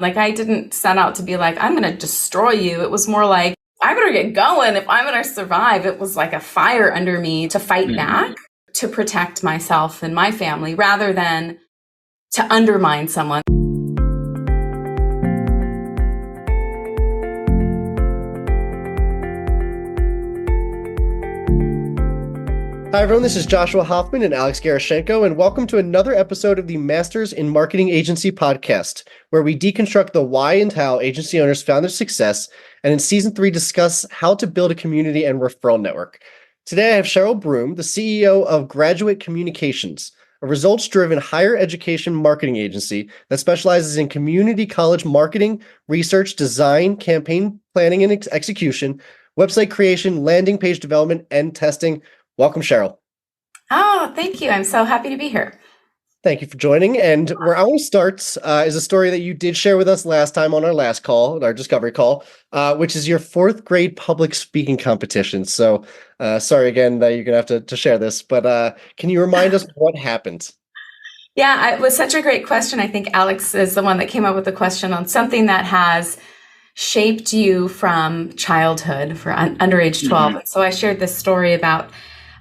Like, I didn't set out to be like, I'm going to destroy you. It was more like, I better get going if I'm going to survive. It was like a fire under me to fight back, to protect myself and my family rather than to undermine someone. Hi, everyone. This is Joshua Hoffman and Alex Garashenko, and welcome to another episode of the Masters in Marketing Agency podcast, where we deconstruct the why and how agency owners found their success, and in Season 3 discuss how to build a community and referral network. Today, I have Cheryl Broom, the CEO of Graduate Communications, a results-driven higher education marketing agency that specializes in community college marketing, research, design, campaign planning and execution, website creation, landing page development, and testing. Welcome, Cheryl. Oh, thank you. I'm so happy to be here. Thank you for joining. And where I want to start is a story that you did share with us last time on our last call, our discovery call, which is your fourth grade public speaking competition. So sorry again that you're going to have to share this, but can you remind us what happened? Yeah, it was such a great question. I think Alex is the one that came up with the question on something that has shaped you from childhood for under age 12. Mm-hmm. So I shared this story about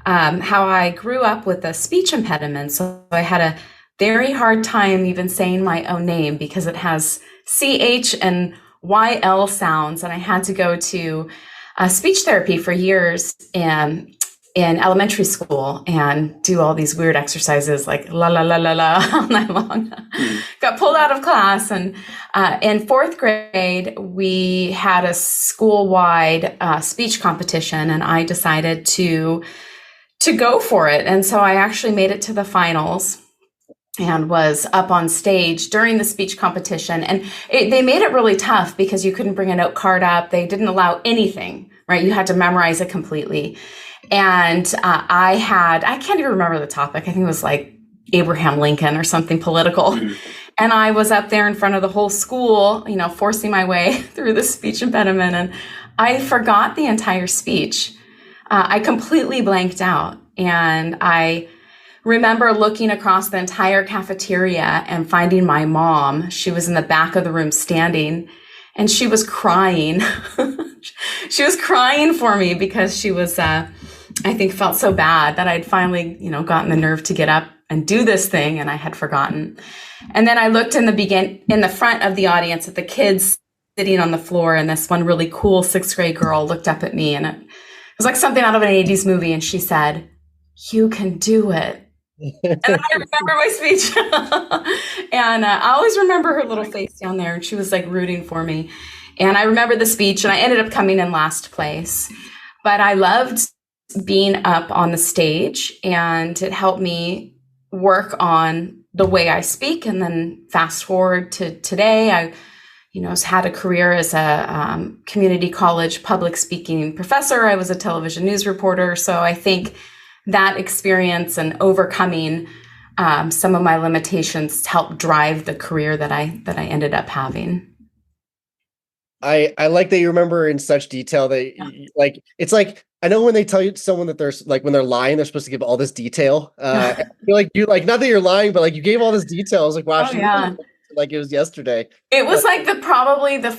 how I grew up with a speech impediment. So I had a very hard time even saying my own name because it has CH and YL sounds. And I had to go to speech therapy for years in elementary school and do all these weird exercises like la la la la la all night long. Got pulled out of class. And in fourth grade, we had a school-wide speech competition, and I decided to go for it. And so I actually made it to the finals and was up on stage during the speech competition. And they made it really tough because you couldn't bring a note card up. They didn't allow anything, right? You had to memorize it completely. And I can't even remember the topic. I think it was like Abraham Lincoln or something political. Mm-hmm. And I was up there in front of the whole school, forcing my way through the speech impediment. And I forgot the entire speech. I completely blanked out, and I remember looking across the entire cafeteria and finding my mom. She was in the back of the room standing, and she was crying. She was crying for me because she was, I think, felt so bad that I'd finally, gotten the nerve to get up and do this thing, and I had forgotten. And then I looked in the front of the audience at the kids sitting on the floor, and this one really cool sixth grade girl looked up at me, and it was like something out of an 80s movie. And she said, "You can do it." And I remember my speech. And I always remember her little face down there. And she was like rooting for me. And I remember the speech, and I ended up coming in last place. But I loved being up on the stage, and it helped me work on the way I speak. And then fast forward to today, I had a career as a community college public speaking professor. I was a television news reporter. So I think that experience and overcoming some of my limitations helped drive the career that I ended up having. I like that you remember in such detail that like, it's like, I know when they tell you someone that there's like, when they're lying, they're supposed to give all this detail. I feel like not that you're lying, but like you gave all this detail. I was like, wow, like it was yesterday. It was like probably the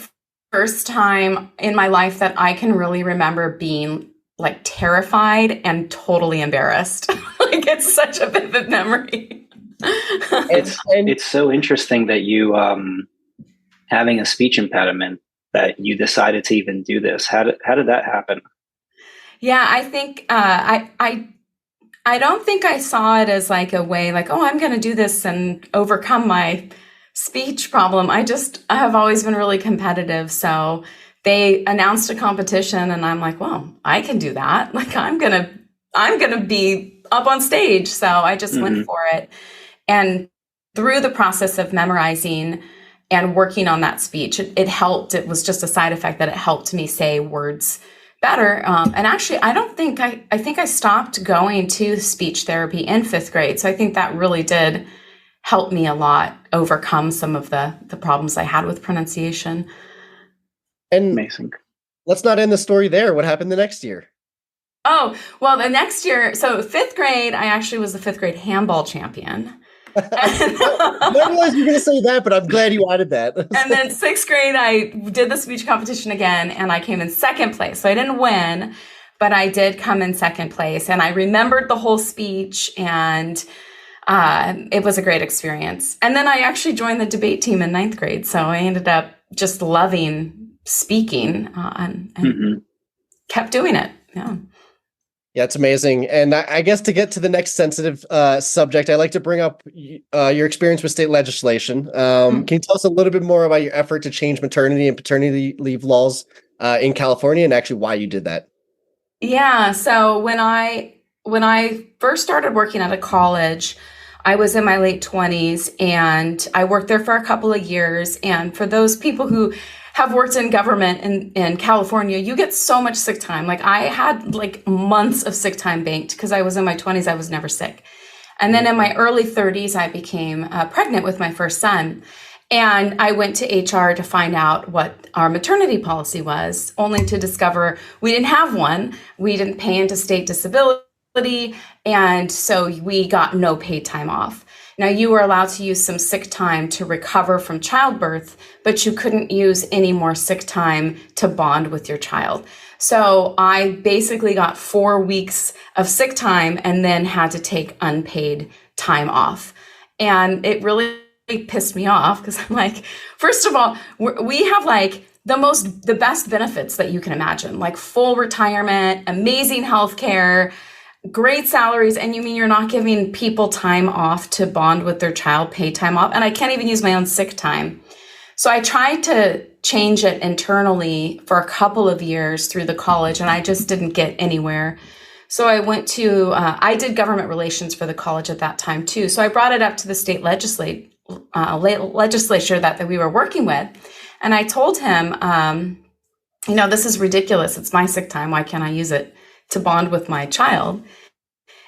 first time in my life that I can really remember being like terrified and totally embarrassed. Like it's such a vivid memory. It's so interesting that you having a speech impediment that you decided to even do this. How did that happen? Yeah, I think I don't think I saw it as like a way like, oh, I'm going to do this and overcome my speech problem. I have always been really competitive. So they announced a competition, and I'm like, well, I can do that. Like I'm going to be up on stage. So I just went for it. And through the process of memorizing and working on that speech, it helped. It was just a side effect that it helped me say words better. And actually, I think I stopped going to speech therapy in fifth grade. So I think that really did help me a lot overcome some of the problems I had with pronunciation. And amazing. Let's not end the story there. What happened the next year? Oh, well, the next year, so fifth grade, I actually was the fifth grade handball champion. I didn't realize you were going to say that, but I'm glad you added that. And then 6th grade, I did the speech competition again, and I came in 2nd place. So I didn't win, but I did come in 2nd place. And I remembered the whole speech, and it was a great experience. And then I actually joined the debate team in 9th grade. So I ended up just loving speaking and kept doing it. Yeah. Yeah, it's amazing. And I guess to get to the next sensitive subject, I'd like to bring up your experience with state legislation. Can you tell us a little bit more about your effort to change maternity and paternity leave laws in California, and actually why you did that? Yeah. So when I first started working at a college, I was in my late 20s, and I worked there for a couple of years. And for those people who have worked in government in California, you get so much sick time. Like I had like months of sick time banked because I was in my 20s. I was never sick. And then in my early 30s, I became pregnant with my first son. And I went to HR to find out what our maternity policy was, only to discover we didn't have one. We didn't pay into state disability. And so we got no paid time off. Now, you were allowed to use some sick time to recover from childbirth, but you couldn't use any more sick time to bond with your child. So I basically got 4 weeks of sick time and then had to take unpaid time off. And it really pissed me off because I'm like, first of all, we have like the best benefits that you can imagine, like full retirement, amazing healthcare, great salaries, and you mean you're not giving people time off to bond with their child, paid time off, and I can't even use my own sick time. So I tried to change it internally for a couple of years through the college, and I just didn't get anywhere. So I went to, I did government relations for the college at that time too. So I brought it up to the state legislature that we were working with, and I told him, this is ridiculous. It's my sick time. Why can't I use it to bond with my child?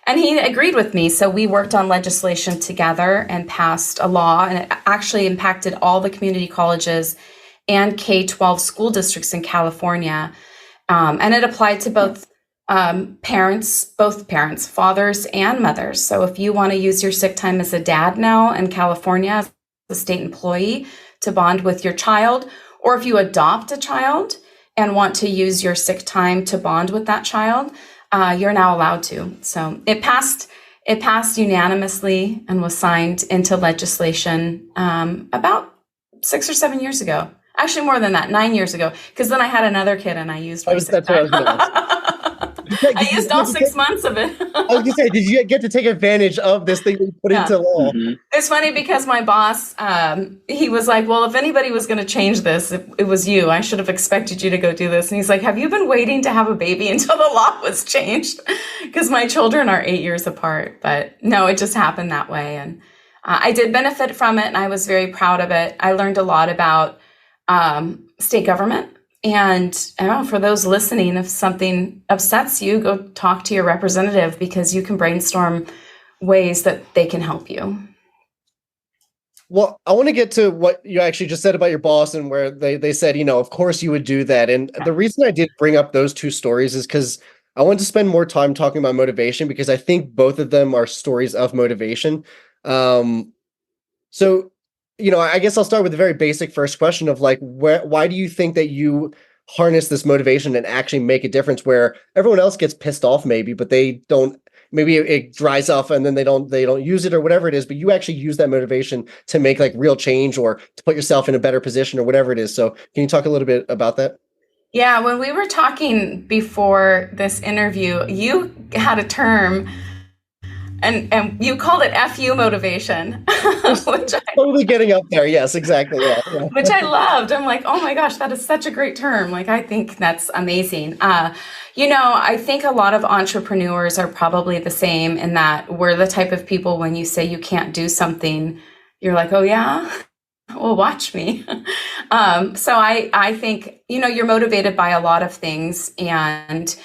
And he agreed with me. So we worked on legislation together and passed a law, and it actually impacted all the community colleges and K-12 school districts in California. And it applied to both parents, fathers and mothers. So if you want to use your sick time as a dad now in California, as a state employee, to bond with your child, or if you adopt a child and want to use your sick time to bond with that child, you're now allowed to. So it passed unanimously and was signed into legislation about 6 or 7 years ago. Actually, more than that, 9 years ago, because then I had another kid and I used my sick time. I used all 6 months of it. I was going to say, did you get to take advantage of this thing that you put into law? Mm-hmm. It's funny because my boss, he was like, well, if anybody was going to change this, it was you. I should have expected you to go do this. And he's like, have you been waiting to have a baby until the law was changed? Because my children are 8 years apart. But no, it just happened that way. And I did benefit from it, and I was very proud of it. I learned a lot about state government. And for those listening, if something upsets you, go talk to your representative, because you can brainstorm ways that they can help you. Well, I want to get to what you actually just said about your boss, and where they said, of course you would do that. And the reason I did bring up those two stories is because I wanted to spend more time talking about motivation, because I think both of them are stories of motivation. So, I guess I'll start with a very basic first question of like, why do you think that you harness this motivation and actually make a difference where everyone else gets pissed off maybe, but they don't, maybe it dries off and then they don't use it or whatever it is, but you actually use that motivation to make like real change or to put yourself in a better position or whatever it is. So can you talk a little bit about that? Yeah, when we were talking before this interview, you had a term and you called it FU motivation, which totally getting up there. Yes, exactly. Yeah. Which I loved. I'm like, oh my gosh, that is such a great term. Like, I think that's amazing. I think a lot of entrepreneurs are probably the same in that we're the type of people, when you say you can't do something, you're like, oh yeah, well, watch me. So I think, you're motivated by a lot of things, and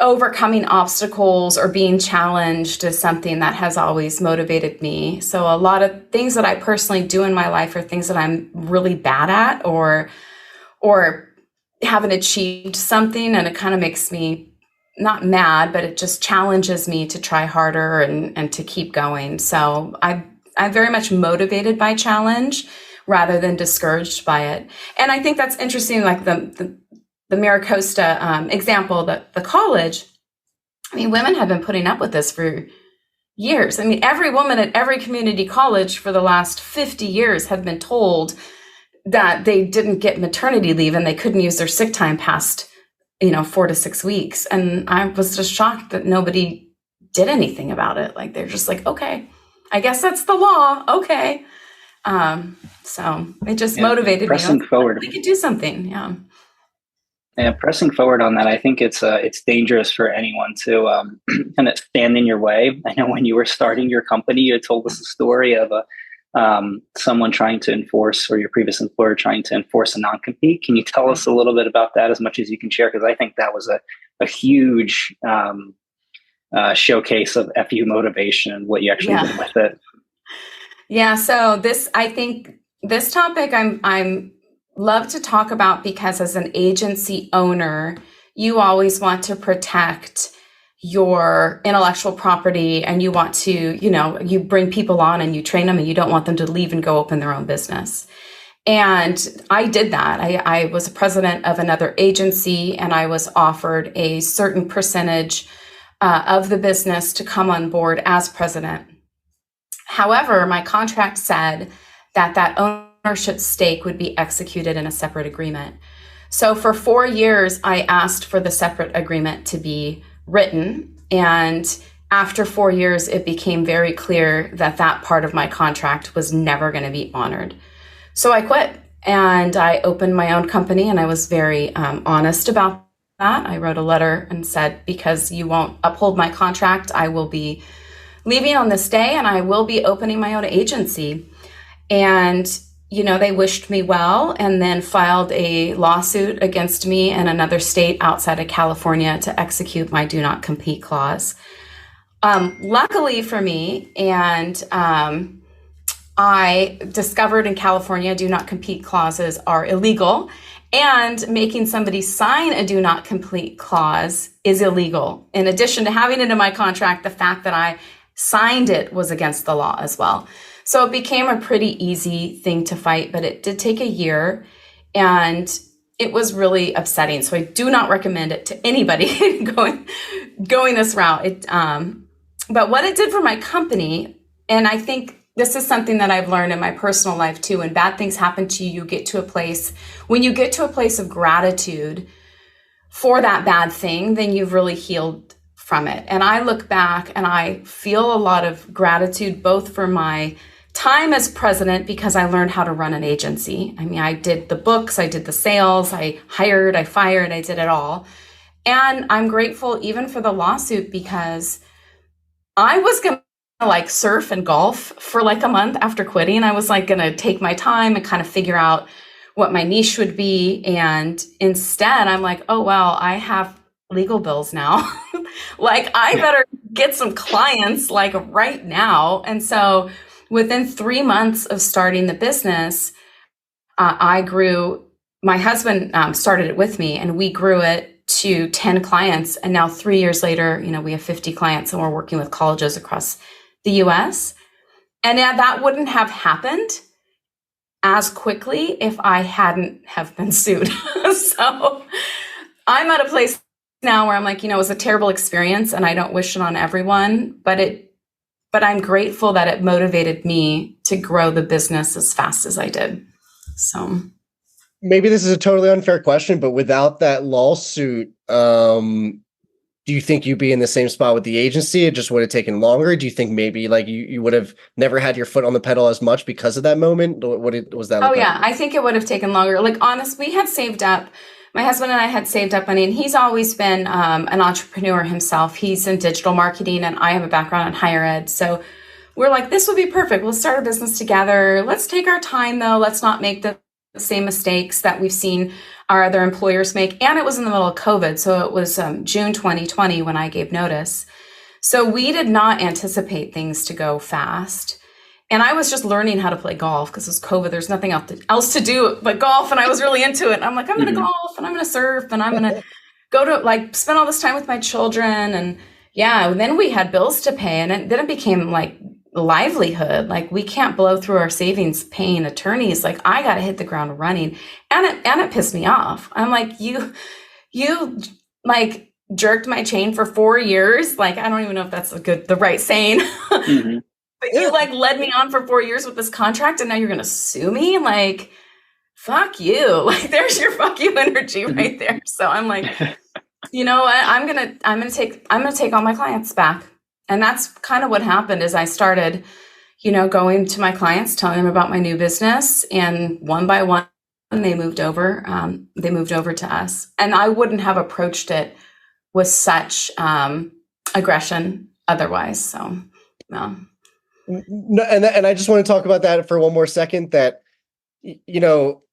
overcoming obstacles or being challenged is something that has always motivated me. So a lot of things that I personally do in my life are things that I'm really bad at, or haven't achieved something, and it kind of makes me not mad, but it just challenges me to try harder and to keep going. So I'm very much motivated by challenge rather than discouraged by it. And I think that's interesting, like the MiraCosta example, the college. I mean, women have been putting up with this for years. I mean, every woman at every community college for the last 50 years have been told that they didn't get maternity leave and they couldn't use their sick time past 4 to 6 weeks. And I was just shocked that nobody did anything about it. Like, they're just like, okay, I guess that's the law. Okay. So it just motivated pressing me. Forward. We could do something. Yeah. Yeah. Pressing forward on that. I think it's dangerous for anyone to, kind of stand in your way. I know when you were starting your company, you had told us a story of someone trying to enforce, or your previous employer trying to enforce a non-compete. Can you tell us a little bit about that, as much as you can share? Because I think that was a huge showcase of FU motivation and what you actually did with it. Yeah. So I think this topic I'm love to talk about, because as an agency owner, you always want to protect your intellectual property, and you want to, you bring people on and you train them, and you don't want them to leave and go open their own business. And I did that. I was a president of another agency, and I was offered a certain percentage of the business to come on board as president. However, my contract said that ownership stake would be executed in a separate agreement. So for 4 years, I asked for the separate agreement to be written. And after 4 years, it became very clear that part of my contract was never going to be honored. So I quit and I opened my own company, and I was very honest about that. I wrote a letter and said, because you won't uphold my contract, I will be leaving on this day, and I will be opening my own agency. And they wished me well, and then filed a lawsuit against me in another state outside of California to execute my do not compete clause. Luckily for me, and I discovered in California, do not compete clauses are illegal, and making somebody sign a do not compete clause is illegal. In addition to having it in my contract, the fact that I signed it was against the law as well. So it became a pretty easy thing to fight, but it did take a year, and it was really upsetting. So I do not recommend it to anybody going this route. But what it did for my company, and I think this is something that I've learned in my personal life too, when bad things happen to you, when you get to a place of gratitude for that bad thing, then you've really healed from it. And I look back and I feel a lot of gratitude, both for my time as president, because I learned how to run an agency. I mean, I did the books, I did the sales, I hired, I fired, I did it all. And I'm grateful even for the lawsuit, because I was going to surf and golf for a month after quitting. I was going to take my time and kind of figure out what my niche would be. And instead I'm oh, well, I have legal bills now. I better get some clients right now. And so within 3 months of starting the business, I grew. My husband started it with me, and we grew it to 10 clients. And now 3 years later, we have 50 clients, and we're working with colleges across the US. And that wouldn't have happened as quickly if I hadn't have been sued. So I'm at a place now where I'm it was a terrible experience, and I don't wish it on everyone, but I'm grateful that it motivated me to grow the business as fast as I did. So maybe this is a totally unfair question, but without that lawsuit, do you think you'd be in the same spot with the agency? It just would have taken longer. Do you think maybe you would have never had your foot on the pedal as much because of that moment? What was that? Oh yeah, I think it would have taken longer. Honest, we had saved up. My husband and I had saved up money, and he's always been an entrepreneur himself. He's in digital marketing, and I have a background in higher ed. So we're this would be perfect. We'll start a business together. Let's take our time, though. Let's not make the same mistakes that we've seen our other employers make. And it was in the middle of COVID. So it was June 2020 when I gave notice. So we did not anticipate things to go fast. And I was just learning how to play golf because it was COVID. There's nothing else to do but golf. And I was really into it. I'm I'm going to golf, and I'm going to surf, and I'm going to go to like spend all this time with my children. And yeah, and then we had bills to pay, and then it became like livelihood. Like we can't blow through our savings paying attorneys. Like I got to hit the ground running. And it pissed me off. I'm like, you like jerked my chain for 4 years. Like, I don't even know if that's the right saying. Mm-hmm. But you like led me on for 4 years with this contract, and now you're going to sue me? Like, fuck you. Like, there's your fuck you energy right there. So I'm like, you know what? I'm going to take all my clients back. And that's kind of what happened is I started, you know, going to my clients, telling them about my new business, and one by one, they moved over to us. And I wouldn't have approached it with such aggression otherwise. So, no. No, and I just want to talk about that for one more second, that, you know,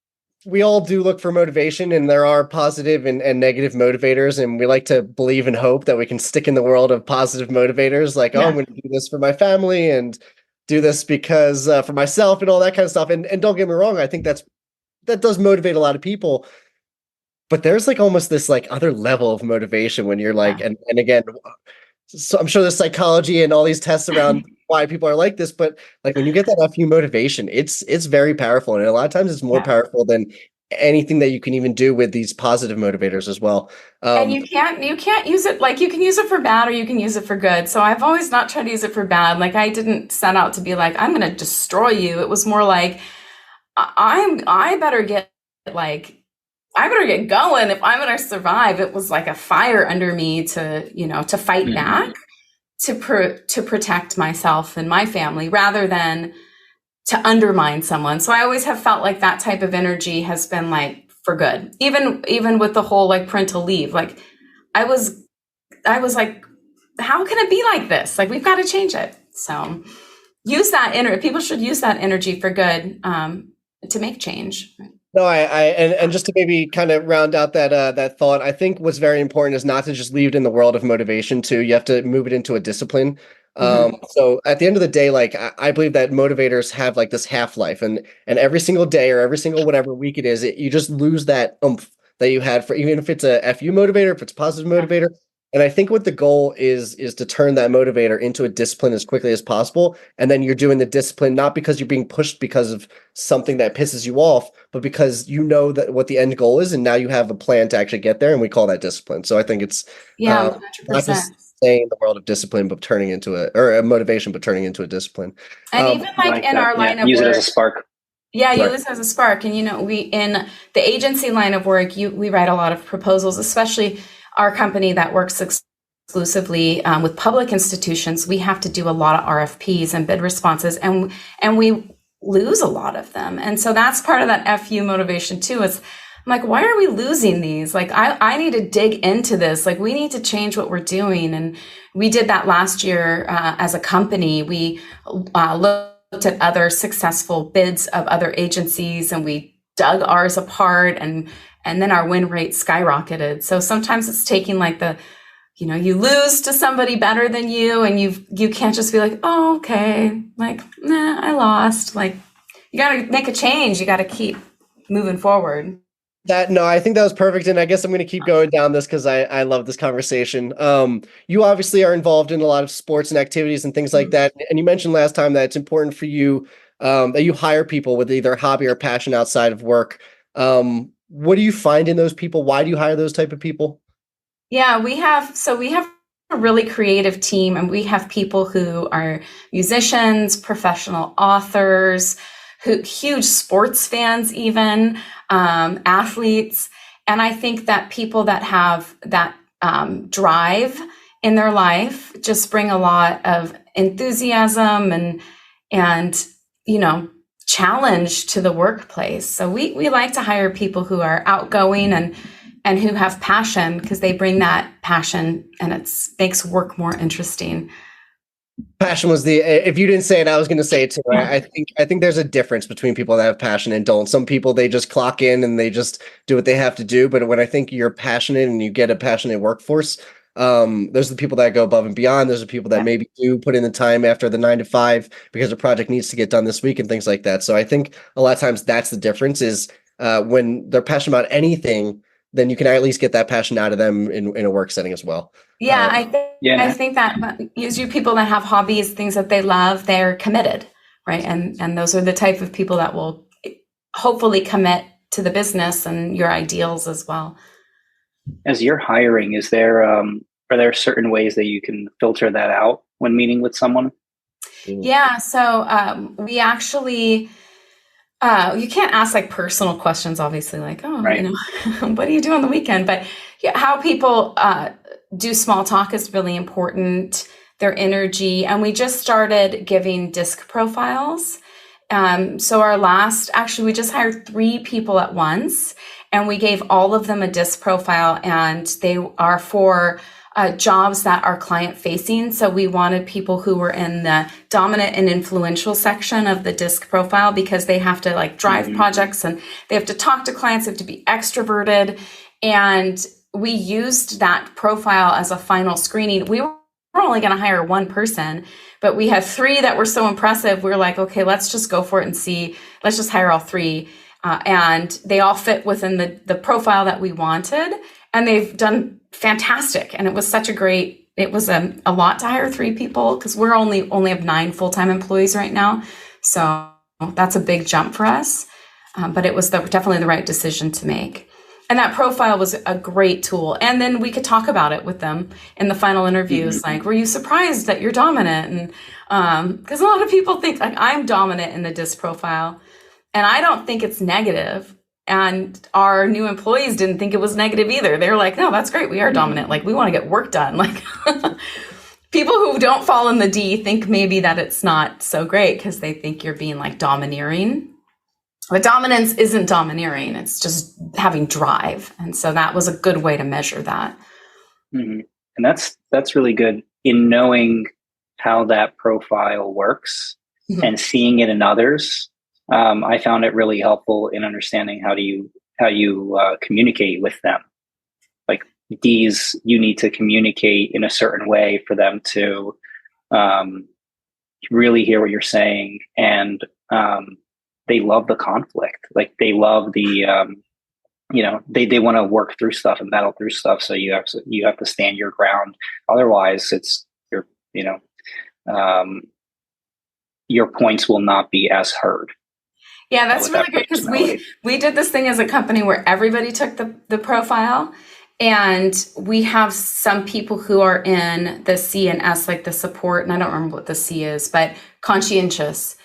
we all do look for motivation, and there are positive and negative motivators. And we like to believe and hope that we can stick in the world of positive motivators. Like, oh, I'm going to do this for my family and do this because for myself and all that kind of stuff. And don't get me wrong. I think that does motivate a lot of people. But there's like almost this like other level of motivation when you're like, and again, so I'm sure there's psychology and all these tests around why people are like this, but like when you get that FU motivation, it's very powerful. And a lot of times it's more powerful than anything that you can even do with these positive motivators as well. And you can't use it, like you can use it for bad or you can use it for good. So I've always not tried to use it for bad. Like I didn't set out to be like, I'm going to destroy you. It was more like, I better get going if I'm going to survive. It was like a fire under me to, you know, to fight back, to protect myself and my family rather than to undermine someone. So I always have felt like that type of energy has been like for good. Even with the whole like parental leave, like I was like, how can it be like this? Like we've got to change it. So use that energy. People should use that energy for good, to make change. No, and just to maybe kind of round out that thought, I think what's very important is not to just leave it in the world of motivation too. You have to move it into a discipline. So at the end of the day, like I believe that motivators have like this half-life, and every single day or every single whatever week it is, you just lose that oomph that you had for, even if it's a FU motivator, if it's a positive motivator. And I think what the goal is to turn that motivator into a discipline as quickly as possible. And then you're doing the discipline, not because you're being pushed because of something that pisses you off, but because you know that what the end goal is. And now you have a plan to actually get there. And we call that discipline. So I think it's not just staying in the world of discipline, but turning into a motivation, but turning into a discipline. And even like in our line of work. Use it as a spark. Yeah, you use it as a spark. And, you know, we, in the agency line of work, we write a lot of proposals, especially our company that works exclusively with public institutions. We have to do a lot of RFPs and bid responses, and we lose a lot of them. And so that's part of that FU motivation too. I'm like, why are we losing these? Like, I need to dig into this. Like, we need to change what we're doing. And we did that last year as a company. We looked at other successful bids of other agencies, and we dug ours apart, and then our win rate skyrocketed. So sometimes it's taking like you lose to somebody better than you, and you can't just be like, oh, okay, like, nah, I lost. Like, you got to make a change. You got to keep moving forward. I think that was perfect. And I guess I'm going to keep going down this because I love this conversation. You obviously are involved in a lot of sports and activities and things like that. And you mentioned last time that it's important for you that you hire people with either hobby or passion outside of work. What do you find in those people? Why do you hire those type of people? Yeah, we have a really creative team, and we have people who are musicians, professional authors, huge sports fans, even athletes. And I think that people that have that drive in their life just bring a lot of enthusiasm and challenge to the workplace. So we like to hire people who are outgoing and who have passion, because they bring that passion, and it makes work more interesting. Passion was if you didn't say it, I was going to say it too. I think there's a difference between people that have passion and don't. Some people, they just clock in and they just do what they have to do. But when I think you're passionate and you get a passionate workforce, there's the people that go above and beyond. There's the people that maybe do put in the time after the 9 to 5 because the project needs to get done this week and things like that. So I think a lot of times that's the difference is when they're passionate about anything, then you can at least get that passion out of them in a work setting as well. Yeah, I think that usually people that have hobbies, things that they love, they're committed, right? And those are the type of people that will hopefully commit to the business and your ideals as well. As you're hiring, are there certain ways that you can filter that out when meeting with someone? Yeah, so we actually, you can't ask like personal questions, obviously, like, oh, Right. What do you do on the weekend? But yeah, how people do small talk is really important, their energy. And we just started giving disc profiles. So we just hired 3 people at once, and we gave all of them a disc profile, and they are for jobs that are client facing. So we wanted people who were in the dominant and influential section of the disc profile, because they have to like drive projects and they have to talk to clients, they have to be extroverted. And we used that profile as a final screening. We were only going to hire 1 person, but we had 3 that were so impressive. We were like, okay, let's just go for it and see. Let's just hire all 3. And they all fit within the profile that we wanted. And they've done fantastic. And it was it was a lot to hire 3 people, because we're only have 9 full-time employees right now. So that's a big jump for us. But it was definitely the right decision to make. And that profile was a great tool. And then we could talk about it with them in the final interviews. Like, were you surprised that you're dominant? And because a lot of people think like I'm dominant in the disc profile, and I don't think it's negative. And our new employees didn't think it was negative either. They're like, no, that's great. We are dominant. Like, we want to get work done. Like, people who don't fall in the D think maybe that it's not so great because they think you're being like domineering. But dominance isn't domineering. It's just having drive. And so that was a good way to measure that. Mm-hmm. And that's really good in knowing how that profile works and seeing it in others. I found it really helpful in understanding how you communicate with them. Like D's, you need to communicate in a certain way for them to really hear what you're saying, and they love the conflict. Like they love the they want to work through stuff and battle through stuff. So you have to stand your ground. Otherwise, your points will not be as heard. Yeah, that's really great, because we did this thing as a company where everybody took the profile, and we have some people who are in the C and S, like the support, and I don't remember what the C is, but conscientious.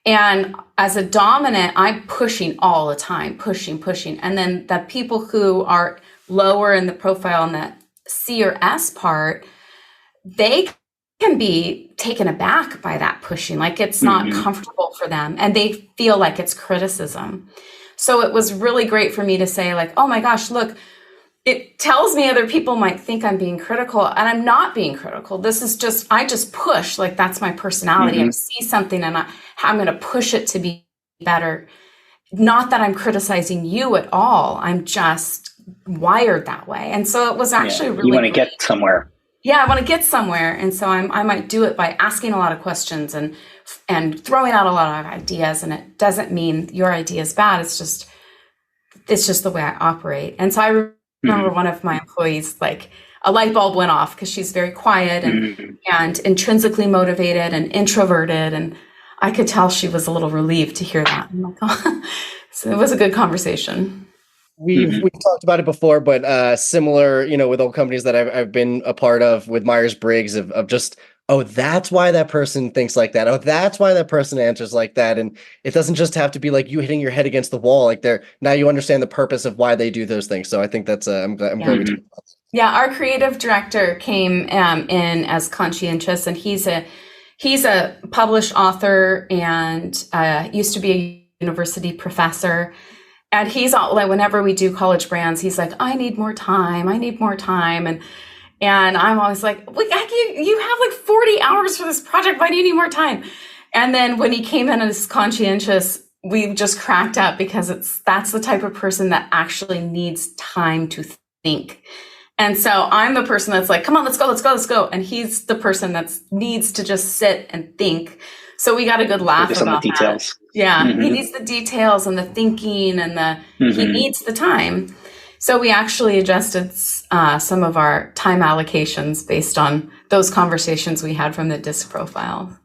And as a dominant, I'm pushing all the time, pushing. And then the people who are lower in the profile in the C or S part, they can be taken aback by that pushing, like it's not comfortable for them, and they feel like it's criticism. So it was really great for me to say like, oh my gosh, look, it tells me other people might think I'm being critical, and I'm not being critical. This is I just push, like that's my personality. I see something and I'm going to push it to be better. Not that I'm criticizing you at all. I'm just wired that way. And so it was actually really you want to get somewhere. Yeah, I want to get somewhere. And so I might do it by asking a lot of questions and throwing out a lot of ideas. And it doesn't mean your idea is bad. It's just the way I operate. And so I remember one of my employees, like a light bulb went off, because she's very quiet and intrinsically motivated and introverted. And I could tell she was a little relieved to hear that. I'm like, oh. So it was a good conversation. We've talked about it before, but similar, with old companies that I've been a part of with Myers-Briggs of just, oh, that's why that person thinks like that. Oh, that's why that person answers like that. And it doesn't just have to be like you hitting your head against the wall. Like now you understand the purpose of why they do those things. So I think that's I'm glad we talked about that. Yeah, our creative director came in as conscientious, and he's a published author and used to be a university professor. And he's all like, whenever we do college brands, he's like, I need more time. And I'm always like, you have like 40 hours for this project. Why do you need more time? And then when he came in as conscientious, we just cracked up, because that's the type of person that actually needs time to think. And so I'm the person that's like, come on, let's go. And he's the person that needs to just sit and think. So we got a good laugh about the details. That. Yeah, he needs the details and the thinking and he needs the time. So we actually adjusted some of our time allocations based on those conversations we had from the disc profile.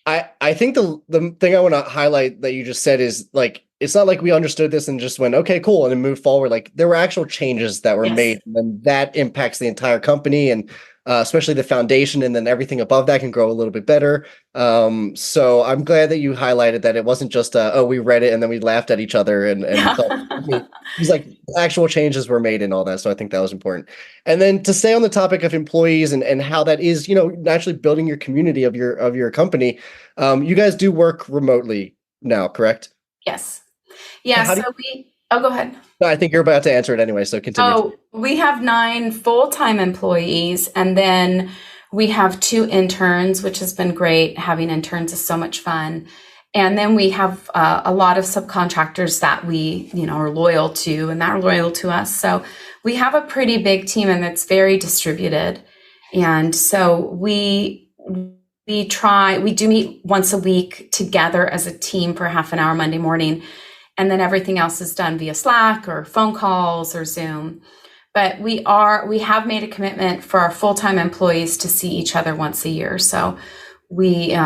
I think the thing I want to highlight that you just said is like, it's not like we understood this and just went, okay, cool, and then moved forward. Like there were actual changes that were Yes. made, and then that impacts the entire company, and especially the foundation, and then everything above that can grow a little bit better. So I'm glad that you highlighted that it wasn't just oh, we read it and then we laughed at each other and thought, it was like actual changes were made and all that. So I think that was important. And then to stay on the topic of employees and how that is, naturally building your community of your company. You guys do work remotely now, correct? Yes. Yeah. So go ahead. No, I think you're about to answer it anyway, so continue. Oh, we have 9 full-time employees, and then we have 2 interns, which has been great. Having interns is so much fun. And then we have a lot of subcontractors that we, are loyal to, and that are loyal to us. So we have a pretty big team, and it's very distributed. And so we do meet once a week together as a team for half an hour Monday morning. And then everything else is done via Slack or phone calls or Zoom. But we have made a commitment for our full-time employees to see each other once a year. So we do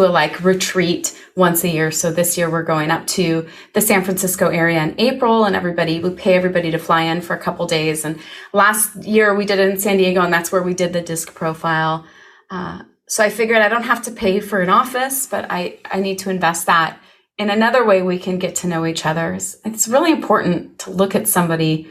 a like retreat once a year. So this year we're going up to the San Francisco area in April, and we pay everybody to fly in for a couple days. And last year we did it in San Diego, and that's where we did the disc profile. So I figured I don't have to pay for an office, but I need to invest that in another way we can get to know each other. It's really important to look at somebody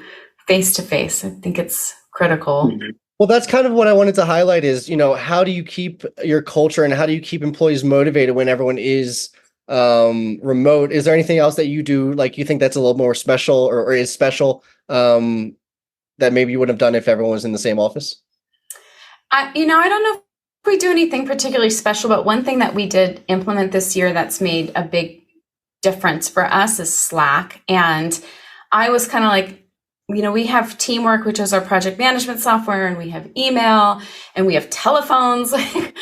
face to face. I think it's critical. Well, that's kind of what I wanted to highlight is, how do you keep your culture and how do you keep employees motivated when everyone is remote? Is there anything else that you do, like you think that's a little more special or is special that maybe you wouldn't have done if everyone was in the same office? I don't know if we do anything particularly special, but one thing that we did implement this year that's made a big difference for us is Slack. And I was kind of like, we have Teamwork, which is our project management software, and we have email, and we have telephones. And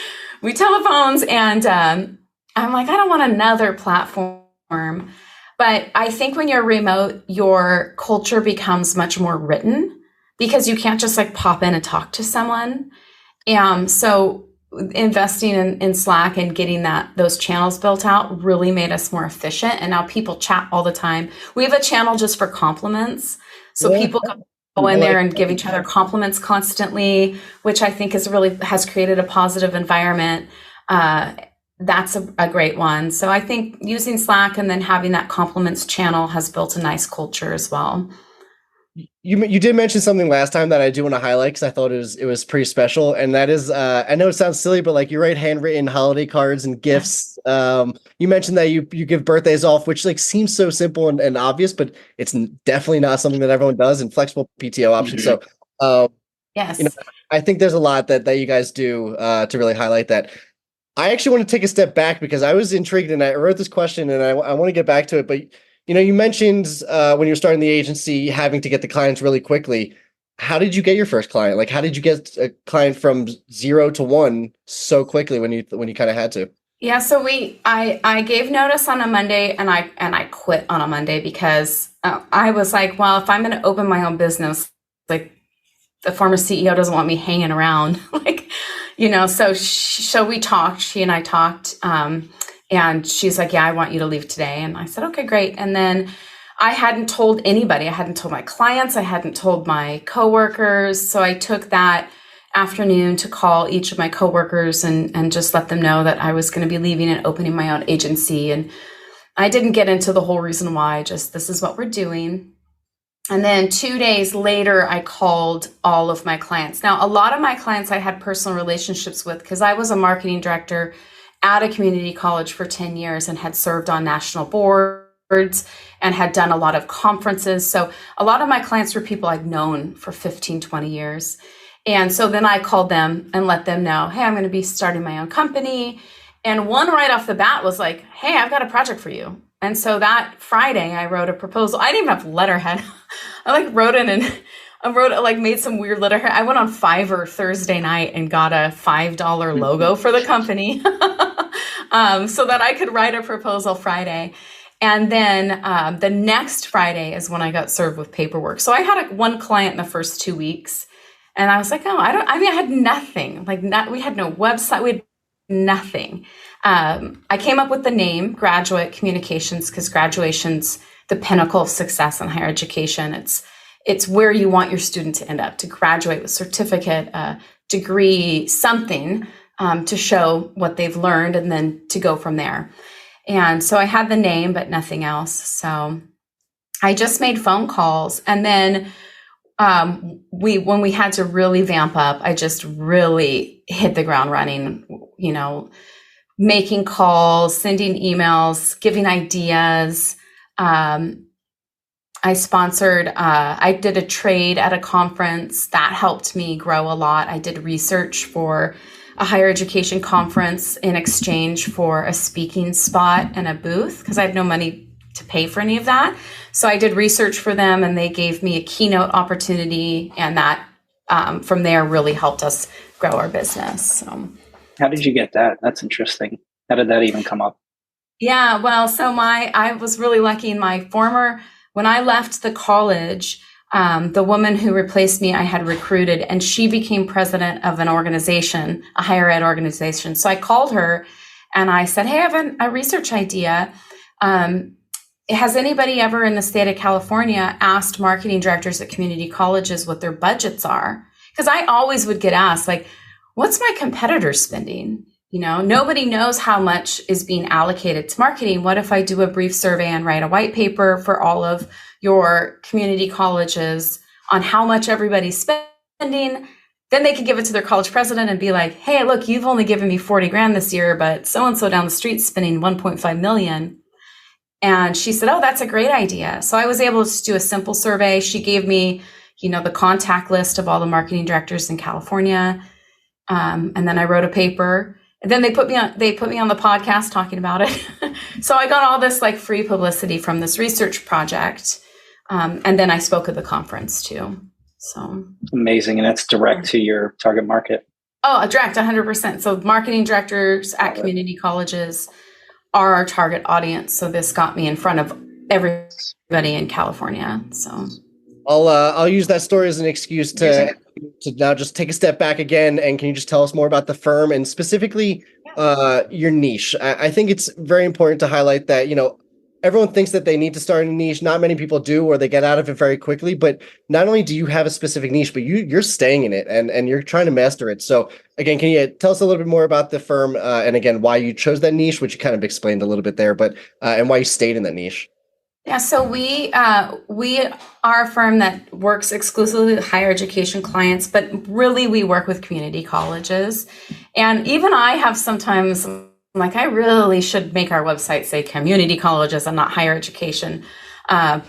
I'm like, I don't want another platform. But I think when you're remote, your culture becomes much more written because you can't just like pop in and talk to someone. So investing in Slack and getting those channels built out really made us more efficient. And now people chat all the time. We have a channel just for compliments. So people go in there and give each other compliments constantly, which I think has created a positive environment. That's a great one. So I think using Slack and then having that compliments channel has built a nice culture as well. You did mention something last time that I do want to highlight because I thought it was pretty special, and that is I know it sounds silly, but like you write handwritten holiday cards and gifts. You mentioned that you give birthdays off, which like seems so simple and obvious, but it's definitely not something that everyone does, and flexible PTO options. Mm-hmm. So Yes, I think there's a lot that you guys do to really highlight that. I actually want to take a step back because I was intrigued and I wrote this question and I want to get back to it, but you mentioned when you were starting the agency, having to get the clients really quickly. How did you get your first client? Like, how did you get a client from 0 to 1 so quickly when you kind of had to? Yeah. So I gave notice on a Monday and I quit on a Monday because I was like, well, if I'm going to open my own business, like the former CEO doesn't want me hanging around, so we talked, she and I talked, and she's like, yeah, I want you to leave today. And I said, okay, great. And then I hadn't told anybody. I hadn't told my clients. I hadn't told my coworkers. So I took that afternoon to call each of my coworkers and just let them know that I was going to be leaving and opening my own agency. And I didn't get into the whole reason why, just this is what we're doing. And then 2 days later, I called all of my clients. Now, a lot of my clients I had personal relationships with because I was a marketing director at a community college for 10 years and had served on national boards and had done a lot of conferences. So a lot of my clients were people I've known for 15, 20 years. And so then I called them and let them know, hey, I'm going to be starting my own company. And one right off the bat was like, hey, I've got a project for you. And so that Friday I wrote a proposal. I didn't even have letterhead. I made some weird letterhead. I went on Fiverr Thursday night and got a $5 logo for the company so that I could write a proposal Friday. And then the next Friday is when I got served with paperwork. So I had one client in the first 2 weeks, and I was like, oh, I had nothing. We had no website. We had nothing. I came up with the name Graduate Communications because graduation's the pinnacle of success in higher education. It's where you want your student to end up, to graduate with certificate, degree, something to show what they've learned, and then to go from there. And so I had the name, but nothing else. So I just made phone calls. And then when we had to really vamp up, I just really hit the ground running, making calls, sending emails, giving ideas. I did a trade at a conference that helped me grow a lot. I did research for a higher education conference in exchange for a speaking spot and a booth because I had no money to pay for any of that. So I did research for them, and they gave me a keynote opportunity, and that from there really helped us grow our business. So, how did you get that? That's interesting. How did that even come up? Yeah, well, so I was really lucky in when I left the college, the woman who replaced me, I had recruited, and she became president of an organization, a higher ed organization. So I called her and I said, hey, I have a research idea. Has anybody ever in the state of California asked marketing directors at community colleges what their budgets are? Because I always would get asked, like, what's my competitor spending? Nobody knows how much is being allocated to marketing. What if I do a brief survey and write a white paper for all of your community colleges on how much everybody's spending? Then they could give it to their college president and be like, hey, look, you've only given me 40 grand this year, but so-and-so down the street's spending 1.5 million. And she said, oh, that's a great idea. So I was able to do a simple survey. She gave me, the contact list of all the marketing directors in California. And then I wrote a paper. And then they put me on the podcast talking about it. So I got all this free publicity from this research project. And then I spoke at the conference too. So amazing. And that's direct to your target market. Oh, direct, 100%. So marketing directors at community colleges are our target audience. So this got me in front of everybody in California. So I'll use that story as an excuse to now just take a step back again. And can you just tell us more about the firm and specifically your niche? I think it's very important to highlight that, everyone thinks that they need to start a niche. Not many people do, or they get out of it very quickly. But not only do you have a specific niche, but you're staying in it and you're trying to master it. So again, can you tell us a little bit more about the firm and again, why you chose that niche, which you kind of explained a little bit there, but and why you stayed in that niche? Yeah, so we are a firm that works exclusively with higher education clients, but really we work with community colleges. And even I have sometimes I really should make our website say community colleges and not higher education,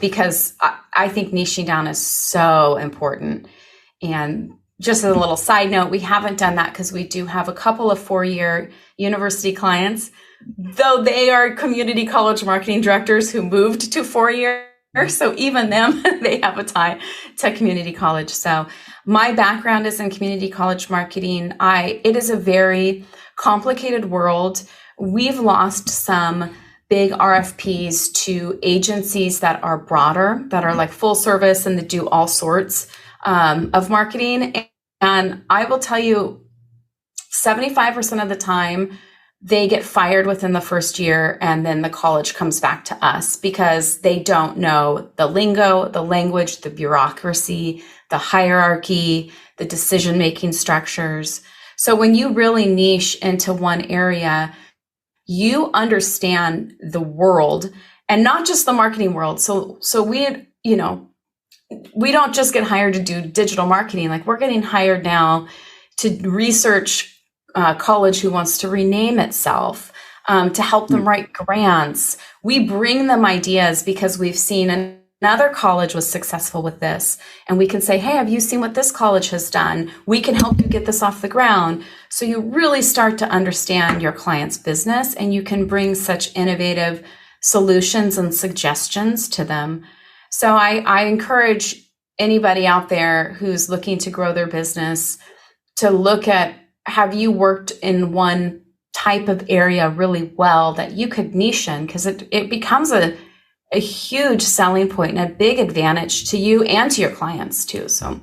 because I think niching down is so important. And just as a little side note, we haven't done that because we do have a couple of 4-year university clients, though they are community college marketing directors who moved to 4-year. So even them, they have a tie to community college. So my background is in community college marketing. It is a very complicated world. We've lost some big RFPs to agencies that are broader, that are full service and that do all sorts of marketing. And I will tell you, 75% of the time, they get fired within the first year, and then the college comes back to us because they don't know the lingo, the language, the bureaucracy, the hierarchy, the decision-making structures. So when you really niche into one area, you understand the world and not just the marketing world. So we don't just get hired to do digital marketing. We're getting hired now to research college who wants to rename itself, to help them write grants. We bring them ideas because we've seen another college was successful with this. And we can say, hey, have you seen what this college has done? We can help you get this off the ground. So you really start to understand your client's business, and you can bring such innovative solutions and suggestions to them. So I encourage anybody out there who's looking to grow their business to look at, have you worked in one type of area really well that you could niche in? Because it becomes a huge selling point and a big advantage to you and to your clients too. So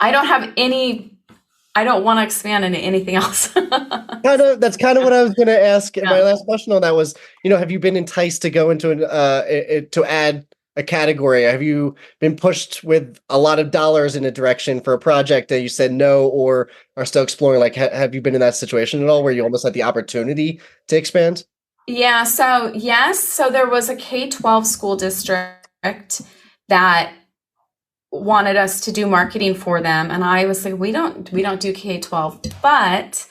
I don't want to expand into anything else. That's kind of what I was going to ask. Yeah. My last question on that was, have you been enticed to go into to add a category? Have you been pushed with a lot of dollars in a direction for a project that you said no, or are still exploring? Like, have you been in that situation at all where you almost had the opportunity to expand? Yeah. So yes. So there was a K-12 school district that wanted us to do marketing for them, and I was like, we don't do K-12, but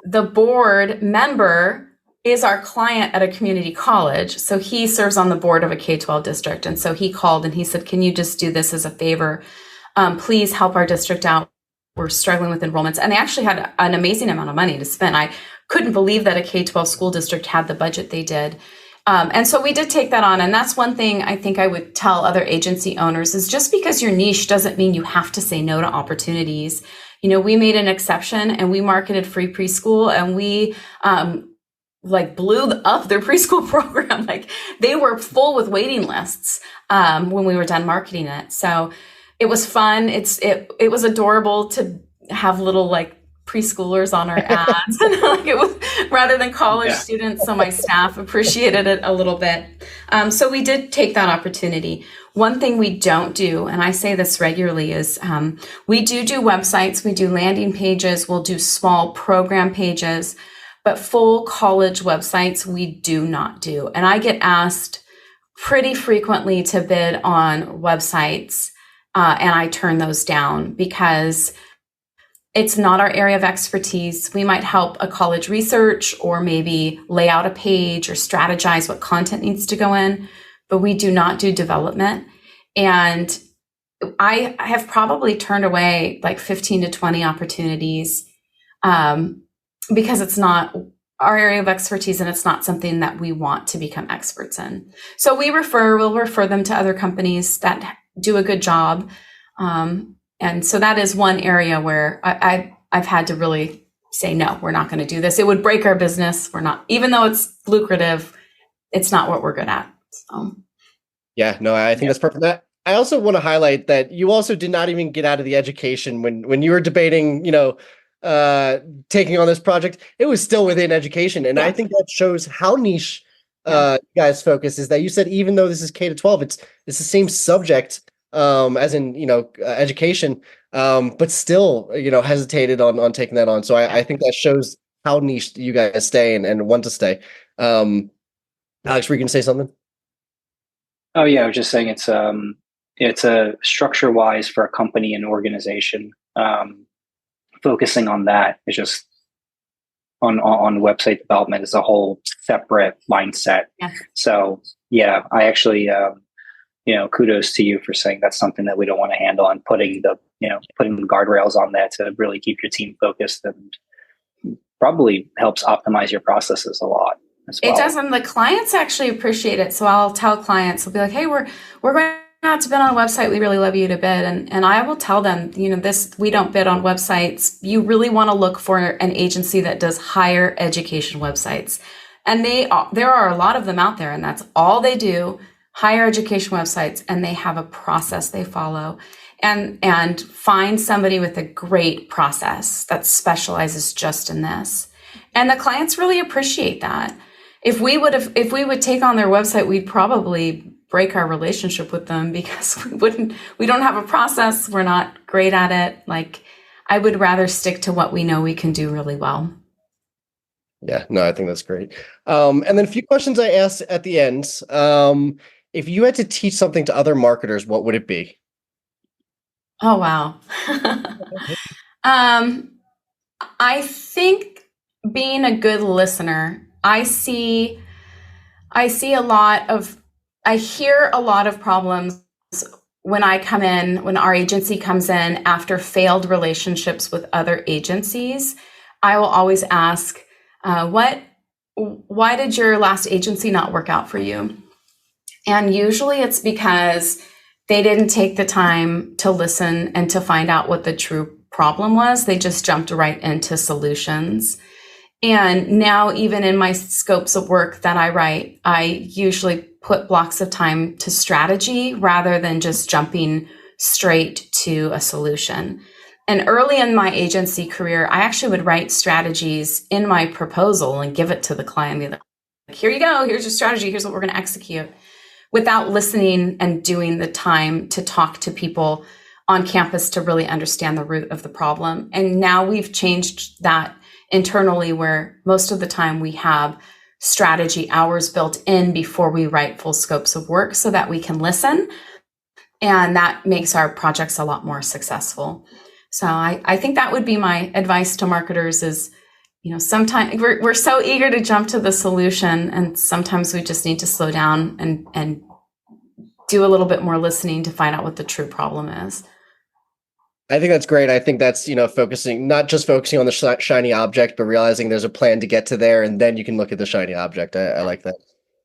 the board member is our client at a community college. So he serves on the board of a K-12 district. And so he called and he said, can you just do this as a favor? Please help our district out. We're struggling with enrollments. And they actually had an amazing amount of money to spend. I couldn't believe that a K-12 school district had the budget they did. And so we did take that on. And that's one thing I think I would tell other agency owners is just because you're niche doesn't mean you have to say no to opportunities. We made an exception and we marketed free preschool, and we blew up their preschool program. Like they were full with waiting lists when we were done marketing it. So it was fun. It was adorable to have little preschoolers on our ads. It was rather than college students. So my staff appreciated it a little bit. So we did take that opportunity. One thing we don't do, and I say this regularly, is we do websites, we do landing pages, we'll do small program pages, but full college websites we do not do. And I get asked pretty frequently to bid on websites, and I turn those down because it's not our area of expertise. We might help a college research or maybe lay out a page or strategize what content needs to go in, but we do not do development. And I have probably turned away 15 to 20 opportunities because it's not our area of expertise and it's not something that we want to become experts in. So we'll refer them to other companies that do a good job. And so that is one area where I've had to really say, no, we're not going to do this. It would break our business. We're not, even though it's lucrative, it's not what we're good at. So. Yeah, no, I think that's perfect. I also want to highlight that you also did not even get out of the education when you were debating, taking on this project. It was still within education, and I think that shows how niche you guys' focus is. That you said even though this is K-12, it's the same subject as in education, but still hesitated on taking that on. So I think that shows how niche you guys stay and want to stay. Alex, were you going to say something? Oh yeah, I was just saying it's a structure wise for a company and organization. Focusing on that is just on website development is a whole separate mindset. Yeah. So yeah, I actually kudos to you for saying that's something that we don't want to handle, and putting the guardrails on that to really keep your team focused, and probably helps optimize your processes a lot. Well. It does, and the clients actually appreciate it. So I'll tell clients, I'll be like, hey, we're going out to bid on a website. We really love you to bid. And I will tell them, we don't bid on websites. You really want to look for an agency that does higher education websites. And there are a lot of them out there, and that's all they do, higher education websites, and they have a process they follow. And find somebody with a great process that specializes just in this. And the clients really appreciate that. If we would take on their website, we'd probably break our relationship with them because we don't have a process. We're not great at it. I would rather stick to what we know we can do really well. Yeah, no, I think that's great. And then a few questions I asked at the end. If you had to teach something to other marketers, what would it be? Oh, wow. I think being a good listener. I hear a lot of problems when our agency comes in after failed relationships with other agencies. I will always ask, why did your last agency not work out for you? And usually it's because they didn't take the time to listen and to find out what the true problem was. They just jumped right into solutions. And now even in my scopes of work that I write, I usually put blocks of time to strategy rather than just jumping straight to a solution. And early in my agency career, I actually would write strategies in my proposal and give it to the client. Be like, here you go. Here's your strategy. Here's what we're going to execute, without listening and doing the time to talk to people on campus to really understand the root of the problem. And now we've changed that internally, where most of the time we have strategy hours built in before we write full scopes of work so that we can listen. And that makes our projects a lot more successful. So I think that would be my advice to marketers is, sometimes we're so eager to jump to the solution, and sometimes we just need to slow down and do a little bit more listening to find out what the true problem is. I think that's great. I think that's, not just focusing on the shiny object, but realizing there's a plan to get to there, and then you can look at the shiny object. I like that.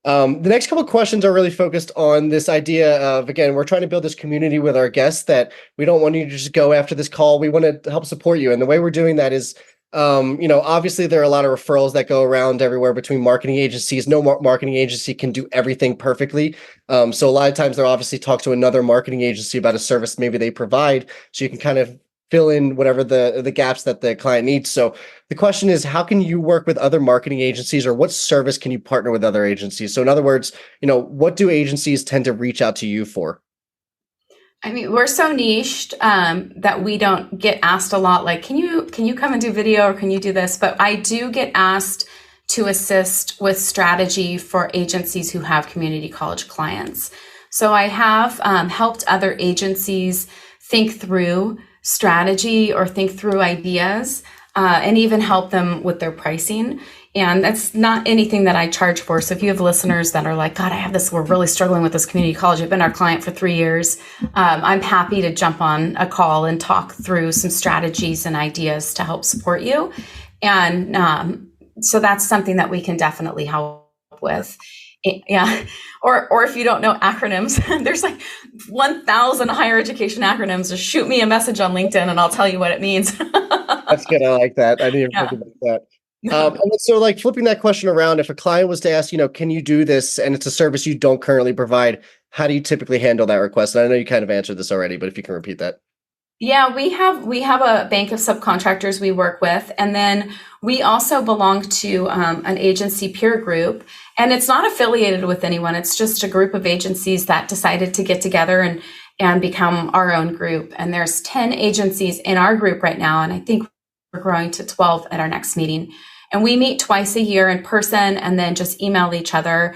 The next couple of questions are really focused on this idea of, again, we're trying to build this community with our guests that we don't want you to just go after this call. We want to help support you. And the way we're doing that is, obviously there are a lot of referrals that go around everywhere between marketing agencies. No marketing agency can do everything perfectly. So a lot of times they'll obviously talk to another marketing agency about a service maybe they provide, so you can kind of fill in whatever the gaps that the client needs. So the question is, how can you work with other marketing agencies, or what service can you partner with other agencies? So in other words, what do agencies tend to reach out to you for? I mean, we're so niched that we don't get asked a lot, like, can you come and do video, or can you do this? But I do get asked to assist with strategy for agencies who have community college clients. So I have helped other agencies think through strategy or think through ideas, and even help them with their pricing. And that's not anything that I charge for. So if you have listeners that are like, God, I have this, we're really struggling with this community college, I've been our client for 3 years, I'm happy to jump on a call and talk through some strategies and ideas to help support you. And so that's something that we can definitely help with. Yeah. Or if you don't know acronyms, there's like 1,000 higher education acronyms. Just shoot me a message on LinkedIn and I'll tell you what it means. That's good. I like that. I didn't even think about that. And so, like, flipping that question around, if a client was to ask, can you do this, and it's a service you don't currently provide, how do you typically handle that request? And I know you kind of answered this already, but if you can repeat that. Yeah, we have a bank of subcontractors we work with, and then we also belong to an agency peer group, and it's not affiliated with anyone. It's just a group of agencies that decided to get together and become our own group. And there's 10 agencies in our group right now, and I think we're growing to 12 at our next meeting. And we meet twice a year in person, and then just email each other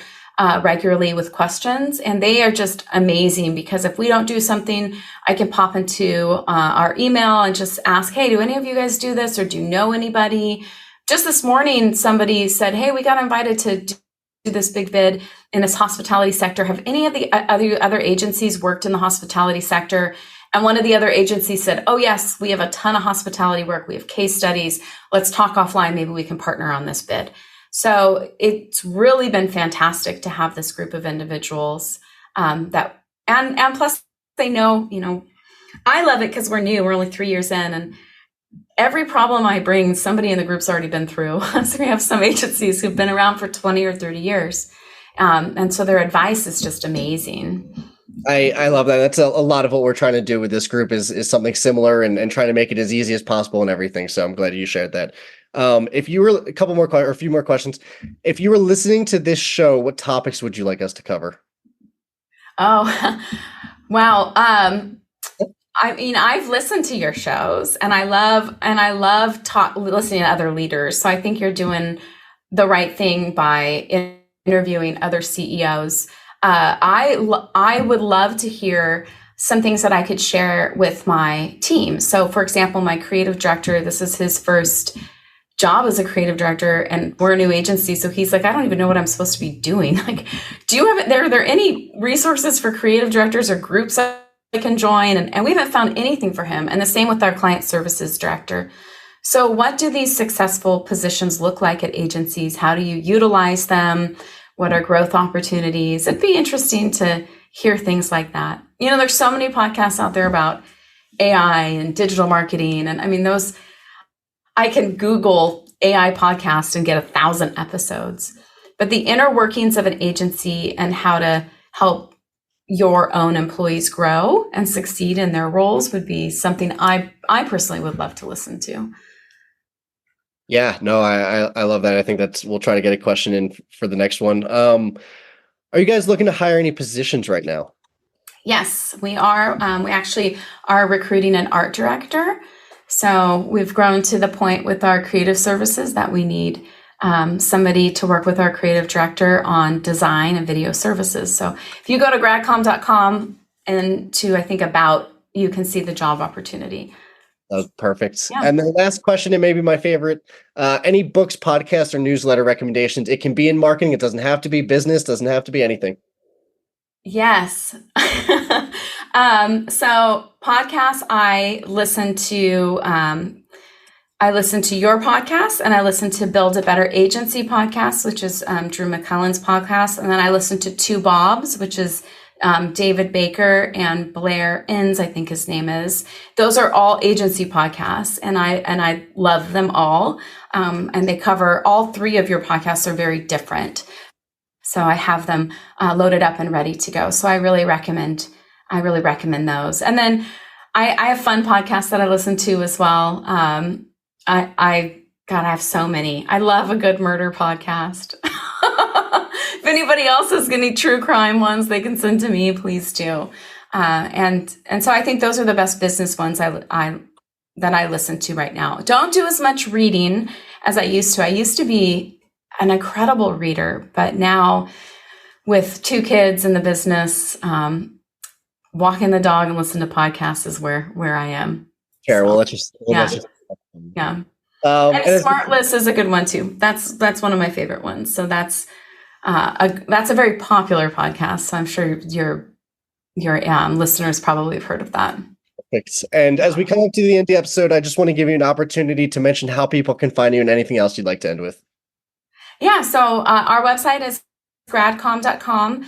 regularly with questions. And they are just amazing, because if we don't do something, I can pop into our email and just ask, hey, do any of you guys do this, or do you know anybody? Just this morning, somebody said, hey, we got invited to do this big bid in this hospitality sector. Have any of the other agencies worked in the hospitality sector? And one of the other agencies said, oh, yes, we have a ton of hospitality work. We have case studies. Let's talk offline. Maybe we can partner on this bid. So it's really been fantastic to have this group of individuals and plus they know, I love it because we're new. We're only 3 years in, and every problem I bring, somebody in the group's already been through. So we have some agencies who've been around for 20 or 30 years. And so their advice is just amazing. I love that. That's a lot of what we're trying to do with this group is something similar, and trying to make it as easy as possible and everything. So I'm glad you shared that. If you were a few more questions, if you were listening to this show, what topics would you like us to cover? Oh, wow. I mean, I've listened to your shows, and I love listening to other leaders. So I think you're doing the right thing by interviewing other CEOs. I would love to hear some things that I could share with my team. So, for example, my creative director, this is his first job as a creative director, and we're a new agency. So he's like, I don't even know what I'm supposed to be doing. Like, are there any resources for creative directors or groups I can join? And we haven't found anything for him. And the same with our client services director. So what do these successful positions look like at agencies? How do you utilize them? What are growth opportunities? It'd be interesting to hear things like that. There's so many podcasts out there about AI and digital marketing. And I mean, I can Google AI podcast and get 1,000 episodes. But the inner workings of an agency and how to help your own employees grow and succeed in their roles would be something I personally would love to listen to. Yeah, no, I love that. I think we'll try to get a question in for the next one. Are you guys looking to hire any positions right now? Yes, we are. We actually are recruiting an art director. So we've grown to the point with our creative services that we need somebody to work with our creative director on design and video services. So if you go to gradcom.com and to, I think, about, you can see the job opportunity. That was perfect. Yeah. And the last question, and maybe my favorite, any books, podcasts, or newsletter recommendations? It can be in marketing. It doesn't have to be business, doesn't have to be anything. Yes. So podcasts, I listen to your podcast, and I listen to Build a Better Agency podcast, which is Drew McCullen's podcast. And then I listen to Two Bobs, which is David Baker and Blair Inns, I think his name is. Those are all agency podcasts, and I love them all. And they cover, all three of your podcasts are very different. So I have them loaded up and ready to go. So I really recommend those. And then I have fun podcasts that I listen to as well. I have so many. I love a good murder podcast. If anybody else has any true crime ones, they can send to me, please do. And so I think those are the best business ones that I listen to right now. Don't do as much reading as I used to. I used to be an incredible reader, but now with 2 kids in the business, walking the dog and listen to podcasts is where I am. Sure. Well, yeah. And Smart List is a good one too. That's one of my favorite ones. So that's a very popular podcast. So I'm sure your listeners probably have heard of that. Perfect. And as we come up to the end of the episode, I just want to give you an opportunity to mention how people can find you and anything else you'd like to end with. Yeah. So our website is gradcom.com,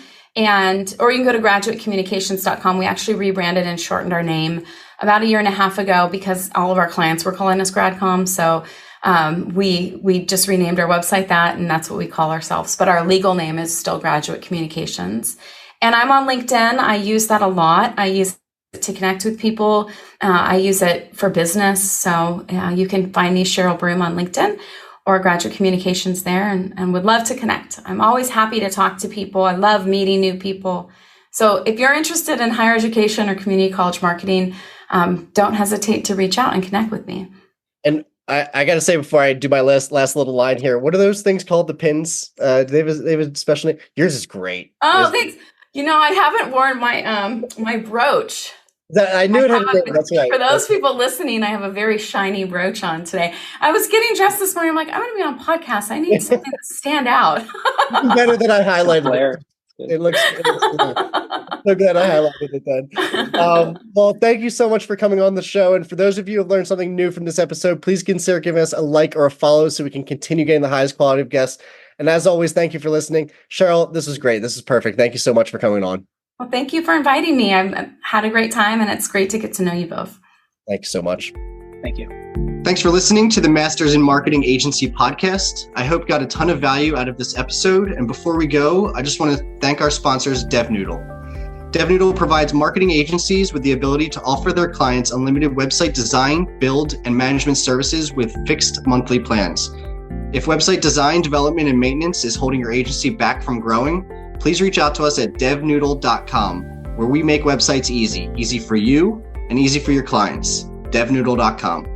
or you can go to graduatecommunications.com. We actually rebranded and shortened our name about 1.5 years ago because all of our clients were calling us Gradcom. So we just renamed our website that, and that's what we call ourselves. But our legal name is still Graduate Communications. And I'm on LinkedIn. I use that a lot. I use it to connect with people. I use it for business. So you can find me, Cheryl Broom, on LinkedIn or Graduate Communications there, and would love to connect. I'm always happy to talk to people. I love meeting new people. So if you're interested in higher education or community college marketing, don't hesitate to reach out and connect with me. And I got to say, before I do my last little line here, what are those things called? The pins? Do they have a special name? Yours is great. Oh, thanks. I haven't worn my my brooch. I knew it had a name. That's right. For those people listening, I have a very shiny brooch on today. I was getting dressed this morning. I'm like, I'm going to be on podcast. I need something to stand out. Better than I highlighted it. It looks so good. I highlighted it then. Well, thank you so much for coming on the show. And for those of you who have learned something new from this episode, please consider giving us a like or a follow so we can continue getting the highest quality of guests. And as always, thank you for listening. Cheryl, this was great. This is perfect. Thank you so much for coming on. Well, thank you for inviting me. I've had a great time, and it's great to get to know you both. Thank you so much. Thank you. Thanks for listening to the Masters in Marketing Agency podcast. I hope you got a ton of value out of this episode. And before we go, I just want to thank our sponsors, DevNoodle. DevNoodle provides marketing agencies with the ability to offer their clients unlimited website design, build, and management services with fixed monthly plans. If website design, development, and maintenance is holding your agency back from growing, please reach out to us at devnoodle.com, where we make websites easy for you and easy for your clients. devnoodle.com.